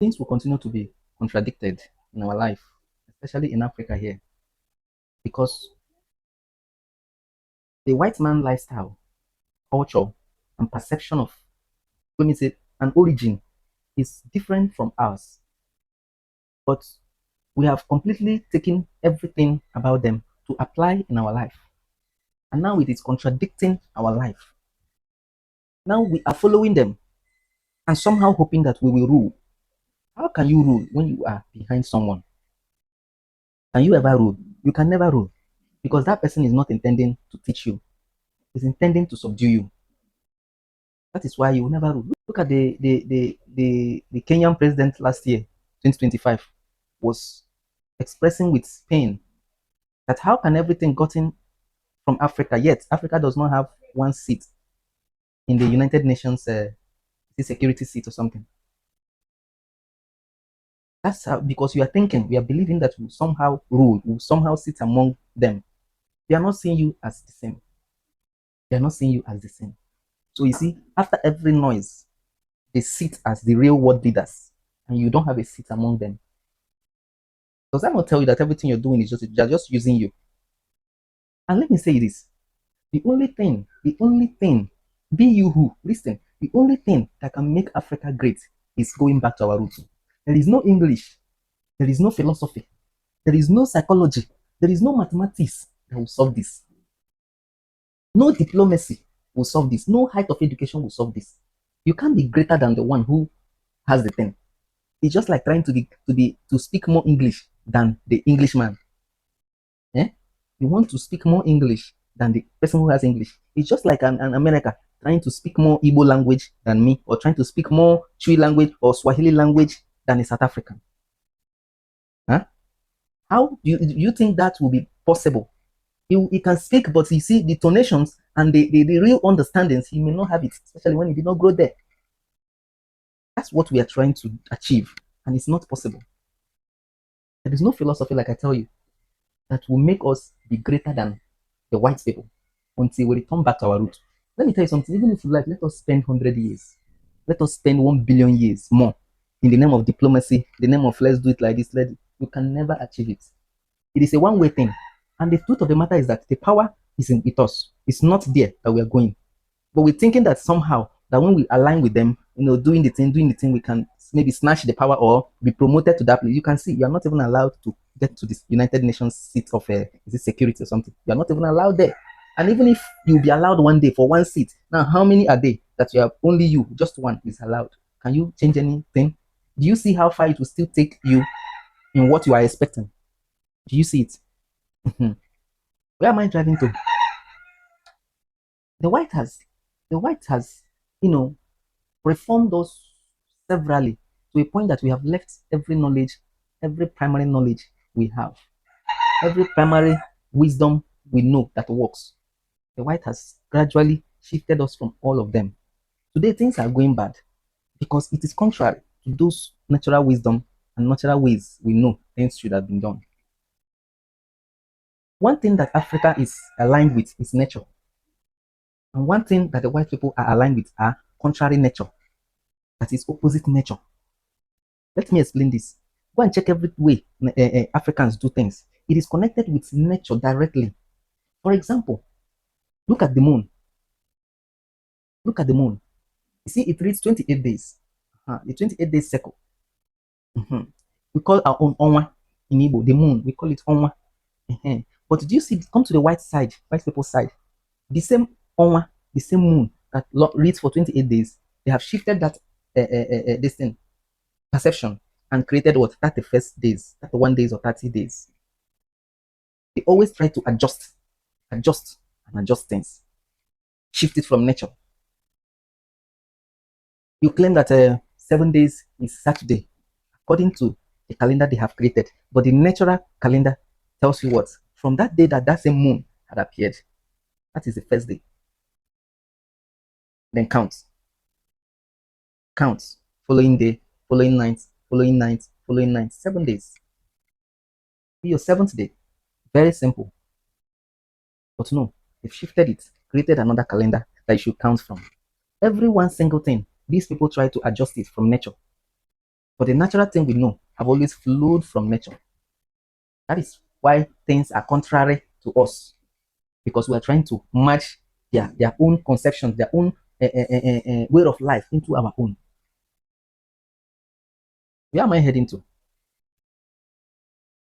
things will continue to be contradicted in our life, especially in Africa here, because the white man lifestyle, culture, and perception of, let me say, an origin is different from ours. But we have completely taken everything about them to apply in our life. And now it is contradicting our life. Now we are following them and somehow hoping that we will rule. How can you rule when you are behind someone? Can you ever rule? You can never rule because that person is not intending to teach you, he's intending to subdue you. That is why you will never rule. Look at the Kenyan president last year, 2025, was expressing with pain that how can everything gotten from Africa, yet Africa does not have one seat in the United Nations security seat or something. That's how, because you are thinking, we are believing that we somehow rule, we somehow sit among them. They are not seeing you as the same. They are not seeing you as the same. So you see, after every noise, they sit as the real world leaders, and you don't have a seat among them. Does that not tell you that everything you're doing is just they're just using you? And let me say this: the only thing, be you who listen, the only thing that can make Africa great is going back to our roots. There is no English, there is no philosophy, there is no psychology, there is no mathematics that will solve this. No diplomacy will solve this. No height of education will solve this. You can't be greater than the one who has the thing. It's just like trying to speak more English than the Englishman. Eh? You want to speak more English than the person who has English. It's just like an America trying to speak more Igbo language than me, or trying to speak more Chui language or Swahili language than a South African. Huh? How do you think that will be possible? He can speak, but you see the tonations and the real understandings, he may not have it, especially when he did not grow there. That's what we are trying to achieve, and it's not possible. There is no philosophy, like I tell you, that will make us be greater than the white people until we return back to our roots. Let me tell you something, even if you like, let us spend 100 years, let us spend 1 billion years more in the name of diplomacy, the name of let's do it like this, you can never achieve it. It is a one way thing. And the truth of the matter is that the power is in with us. It's not there that we are going. But we're thinking that somehow that when we align with them, doing the thing, we can maybe snatch the power or be promoted to that place. You can see you are not even allowed to get to this United Nations seat of is it security or something. You are not even allowed there. And even if you'll be allowed one day for one seat, now how many are they that you have only you, just one is allowed? Can you change anything? Do you see how far it will still take you in what you are expecting? Do you see it? Where am I driving to? The white has, the white has, you know, reformed us severally to a point that we have left every knowledge, every primary knowledge we have, every primary wisdom we know that works. The white has gradually shifted us from all of them. Today, things are going bad because it is contrary to those natural wisdom and natural ways we know things should have been done. One thing that Africa is aligned with is nature. And one thing that the white people are aligned with are contrary nature, that is opposite nature. Let me explain this. Go and check every way Africans do things. It is connected with nature directly. For example, look at the moon. Look at the moon. You see, it reads 28 days. The 28 days cycle. Mhm. We call our own Onwa in Igbo, the moon. We call it Onwa. But did you see, come to the white side, white people's side, the same Onwa, the same moon that reads for 28 days, they have shifted that this thing, perception, and created what? 31st days, 31 days or 30 days. They always try to adjust, and adjust things. Shift it from nature. You claim that 7 days is Saturday, according to the calendar they have created. But the natural calendar tells you what? From that day that same moon had appeared, that is the first day. Then counts. Counts. Following day, following night, following night, following night. 7 days. Be your seventh day. Very simple. But no, they've shifted it, created another calendar that you should count from. Every one single thing, these people try to adjust it from nature. But the natural thing we know have always flowed from nature. That is why things are contrary to us, because we are trying to match their own conceptions, their own way of life into our own. Where am I heading to?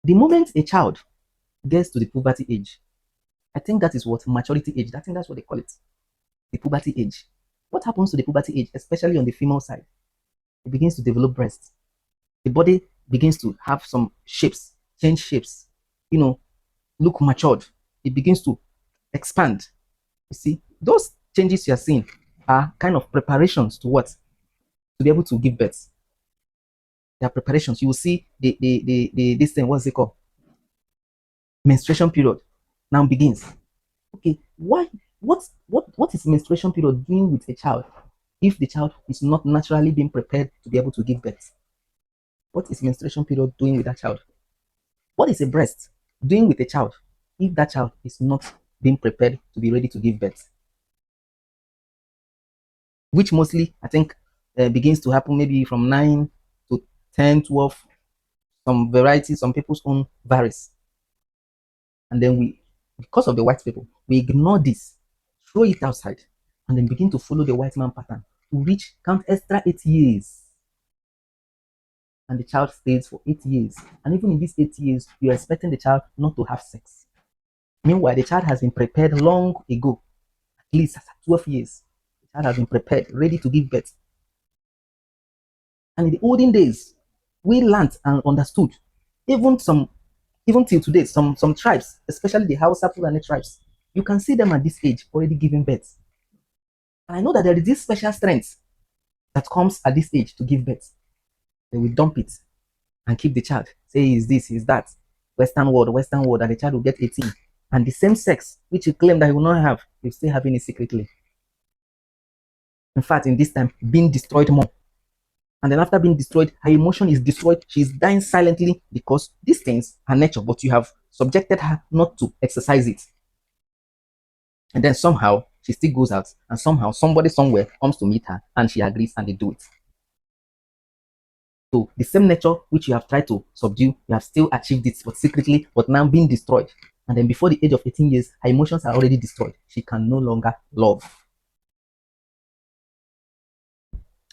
The moment a child gets to the puberty age, I think that is what maturity age. I think that's what they call it, the puberty age. What happens to the puberty age, especially on the female side? It begins to develop breasts. The body begins to have some shapes, change shapes, you know, look matured. It begins to expand. You see, those changes you are seeing are kind of preparations to what? To be able to give birth. They are preparations. You will see the this thing, what's it called? Menstruation period now begins. Okay, why? What is menstruation period doing with a child if the child is not naturally being prepared to be able to give birth? What is menstruation period doing with that child? What is a breast doing with a child if that child is not being prepared to be ready to give birth? Which mostly, I think, begins to happen maybe from 9 to 10, 12. Some varieties, some people's own varies. And then we, because of the white people, we ignore this, throw it outside, and then begin to follow the white man pattern to reach, count extra 8 years. And the child stays for 8 years. And even in these 8 years, you're expecting the child not to have sex. Meanwhile, the child has been prepared long ago, at least 12 years. The child has been prepared, ready to give birth. And in the olden days, we learned and understood, even till today, some tribes, especially the Hausa Fulani tribes, you can see them at this age already giving birth. And I know that there is this special strength that comes at this age to give birth. They will dump it and keep the child. Say is this, is that. Western world, and the child will get 18. And the same sex, which you claim that you will not have, you're still having it secretly. In fact, in this time, being destroyed more. And then after being destroyed, her emotion is destroyed. She's dying silently because these things are nature, but you have subjected her not to exercise it. And then somehow she still goes out, and somehow somebody somewhere comes to meet her, and she agrees, and they do it. So the same nature which you have tried to subdue, you have still achieved it, but secretly, but now being destroyed. And then before the age of 18 years, her emotions are already destroyed. She can no longer love.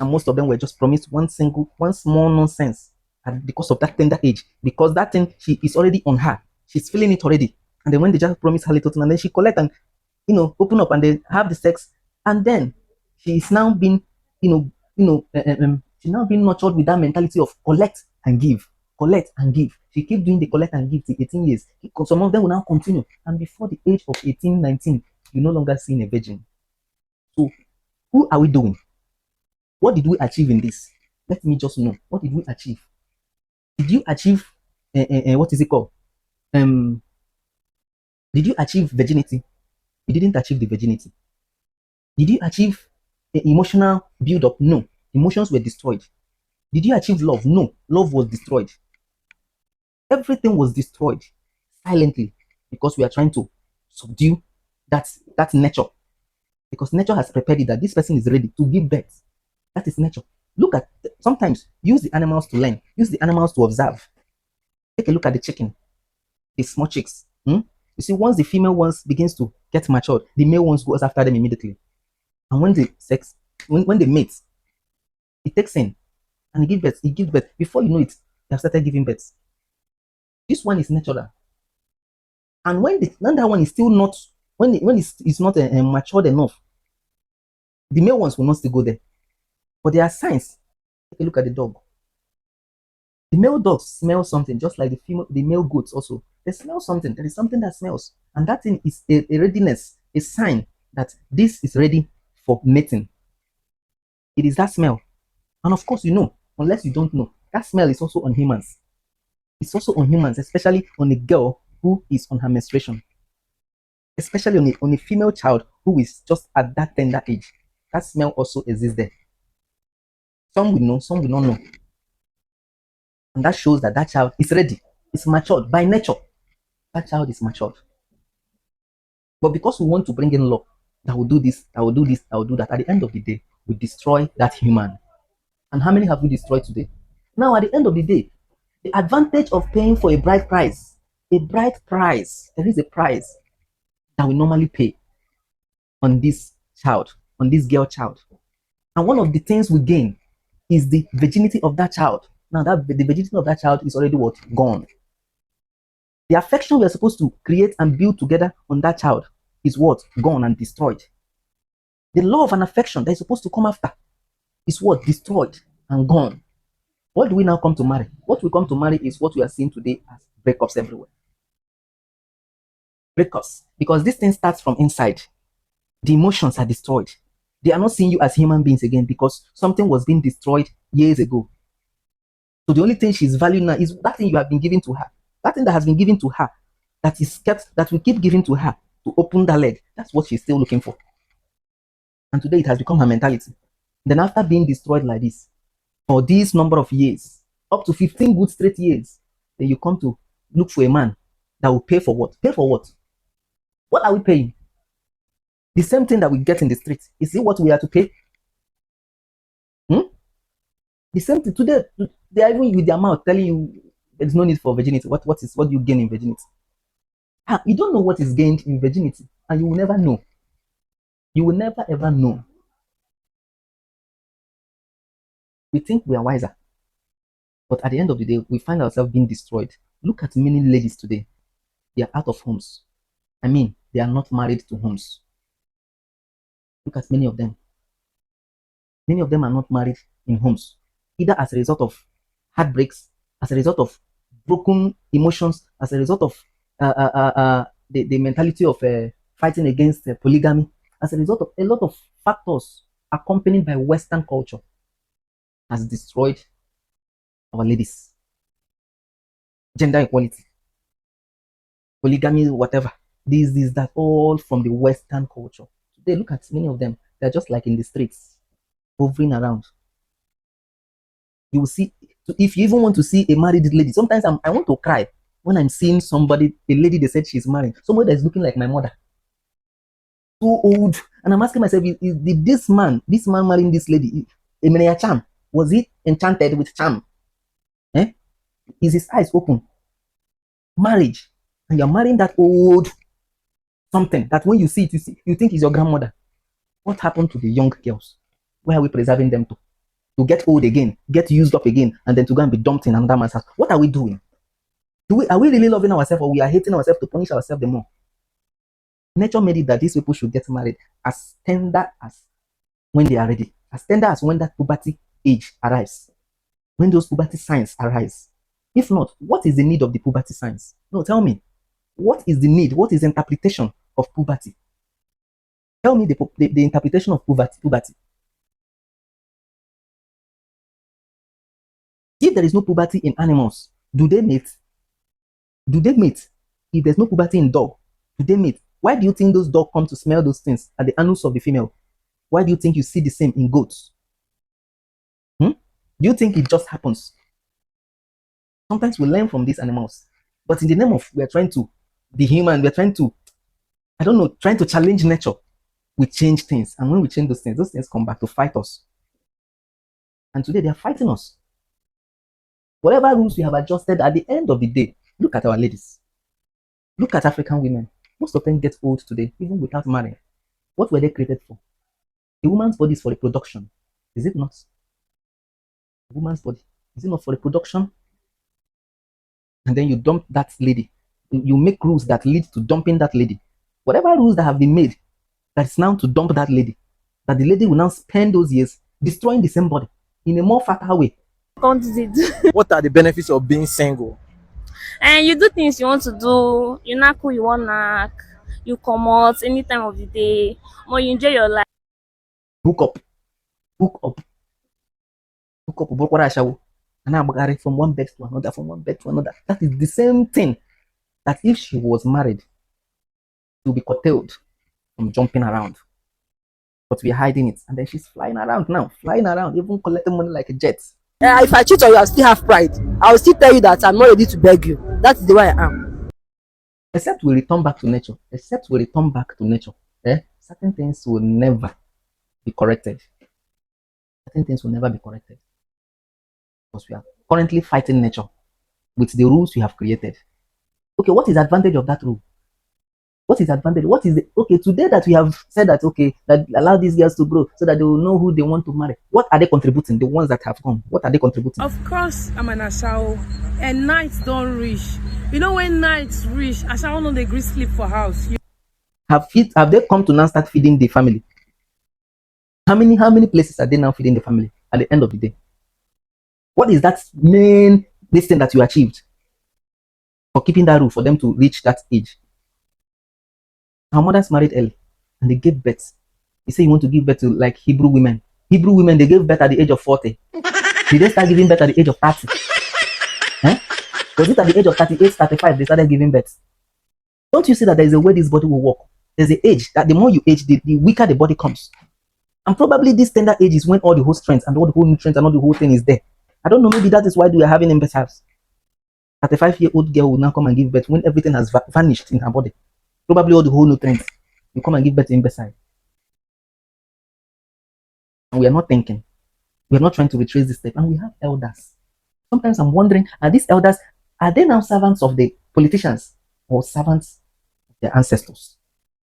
And most of them were just promised one small nonsense. And because of that tender age, because that thing she is already on her, she's feeling it already. And then when they just promise her little thing, and then she collect and open up and they have the sex, and then she is now being, she's now being nurtured with that mentality of collect and give, collect and give. She keep doing the collect and give till 18 years. Some of them will now continue, and before the age of 18, 19, you no longer seeing a virgin. So, who are we doing? What did we achieve in this? Let me just know. What did we achieve? Did you achieve what is it called? Did you achieve virginity? You didn't achieve the virginity. Did you achieve emotional build-up? No. Emotions were destroyed. Did you achieve love? No. Love was destroyed. Everything was destroyed silently because we are trying to subdue that nature. Because nature has prepared it that this person is ready to give birth. That is nature. Look at, sometimes use the animals to learn. Use the animals to observe. Take a look at the chicken, the small chicks. You see, once the female ones begins to get matured, the male ones goes after them immediately. And when the sex, when they mate, it takes in and it gives birth. It gives birth. Before you know it, they have started giving birth. This one is natural. And when that one is still not, when it's not matured enough, the male ones will not still go there. But there are signs. Take a look at the dog. The male dogs smell something, just like the male goats also. They smell something. There is something that smells. And that thing is a readiness, a sign that this is ready for mating. It is that smell. And of course, unless you don't know, that smell is also on humans. It's also on humans, especially on a girl who is on her menstruation. Especially on a female child who is just at that tender age. That smell also exists there. Some will know, some will not know. And that shows that child is ready. It's matured by nature. That child is matured. But because we want to bring in law that will do this, that will do this, that will do that, at the end of the day, we destroy that human. And how many have we destroyed today? Now, at the end of the day, the advantage of paying for a bride price, there is a price that we normally pay on this child, on this girl child. And one of the things we gain is the virginity of that child. Now, that the virginity of that child is already what? Gone. The affection we are supposed to create and build together on that child is what? Gone and destroyed. The love and affection that is supposed to come after is what? Destroyed and gone. What do we now come to marry? What we come to marry is what we are seeing today as breakups everywhere. Breakups. Because this thing starts from inside. The emotions are destroyed. They are not seeing you as human beings again because something was being destroyed years ago. So the only thing she's valuing now is that thing you have been giving to her. That thing that has been given to her, that is kept, that we keep giving to her to open that leg. That's what she's still looking for. And today it has become her mentality. Then after being destroyed like this, for this number of years, up to 15 good straight years, then you come to look for a man that will pay for what? Pay for what? What are we paying? The same thing that we get in the street. Is it what we are to pay? The same thing. Today, they are even with their mouth telling you there's no need for virginity. What do you gain in virginity? You don't know what is gained in virginity, and you will never know. You will never ever know. We think we are wiser, but at the end of the day, we find ourselves being destroyed. Look at many ladies today. They are out of homes. I mean, they are not married to homes. Look at many of them. Many of them are not married in homes, either as a result of heartbreaks, as a result of broken emotions, as a result of the mentality of fighting against polygamy, as a result of a lot of factors accompanied by Western culture, has destroyed our ladies. Gender equality, polygamy, whatever. This, that, all from the Western culture. Today, look at many of them. They're just like in the streets, hovering around. You will see, if you even want to see a married lady, sometimes I want to cry when I'm seeing somebody, a lady they said she's married, somebody that's looking like my mother, too old, and I'm asking myself, did this man marrying this lady, Emilia charm, was he enchanted with charm? Is his eyes open? Marriage, and you're marrying that old something that when you see it, you think is your grandmother. What happened to the young girls? Where are we preserving them to get old again, get used up again, and then to go and be dumped in another man's house? What are we doing? Are we really loving ourselves, or we are hating ourselves to punish ourselves the more? Nature made it that these people should get married as tender as when they are ready, as tender as when that puberty age arrives, when those puberty signs arise. If not, what is the need of the puberty signs? No, tell me, what is the need? What is the interpretation of puberty? Tell me the interpretation of puberty. If there is no puberty in animals, do they mate? Do they mate? If there's no puberty in dog, do they mate? Why do you think those dogs come to smell those things at the anus of the female? Why do you think you see the same in goats? Do you think it just happens? Sometimes we learn from these animals, but in the name of we're trying to be human, we're trying to, I don't know, trying to challenge nature. We change things, and when we change those things come back to fight us. And today they are fighting us. Whatever rules we have adjusted, at the end of the day, look at our ladies. Look at African women. Most of them get old today, even without marrying. What were they created for? The woman's body is for reproduction. Is it not? The woman's body. Is it not for reproduction? And then you dump that lady. You make rules that lead to dumping that lady. Whatever rules that have been made, that's now to dump that lady. That the lady will now spend those years destroying the same body in a more fatal way. What are the benefits of being single? And you do things you want to do, you knack who you want knack, you come out any time of the day, or you enjoy your life. Hook up. Hook up. Hook up. And from one bed to another, from one bed to another. That is the same thing that if she was married, she would be curtailed from jumping around. But we're hiding it. And then she's flying around now, even collecting money like a jet. If I cheat on you, I still have pride. I will still tell you that I'm not ready to beg you. That's the way I am. Except we return back to nature. Certain things will never be corrected. Certain things will never be corrected. Because we are currently fighting nature with the rules you have created. Okay, what is the advantage of that rule? What is the advantage? What is the okay today that we have said that okay that allow these girls to grow so that they will know who they want to marry? What are they contributing? The ones that have come, what are they contributing? Of course, I'm an Ashawo, and nights don't reach. You know when nights reach, Ashawo no dey agree sleep for house. Have they come to now start feeding the family? How many places are they now feeding the family at the end of the day? What is that main this thing that you achieved for keeping that rule for them to reach that age? Our mothers married early and they gave birth. You say you want to give birth to like Hebrew women. Hebrew women, they gave birth at the age of 40. Did they start giving birth at the age of 30? Eh? Was it at the age of 38, 35 they started giving birth? Don't you see that there is a way this body will work? There's an age that the more you age, the weaker the body comes. And probably this tender age is when all the whole strength and all the whole nutrients and all the whole thing is there. I don't know, maybe that is why we are having imbeciles. 35-year-old girl will now come and give birth when everything has vanished in her body. Probably all the whole nutrients. You come and give birth to imbecile. And we are not thinking. We are not trying to retrace this step. And we have elders. Sometimes I'm wondering, are these elders, are they now servants of the politicians or servants of their ancestors?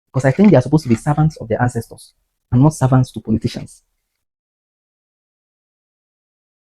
Because I think they are supposed to be servants of their ancestors and not servants to politicians.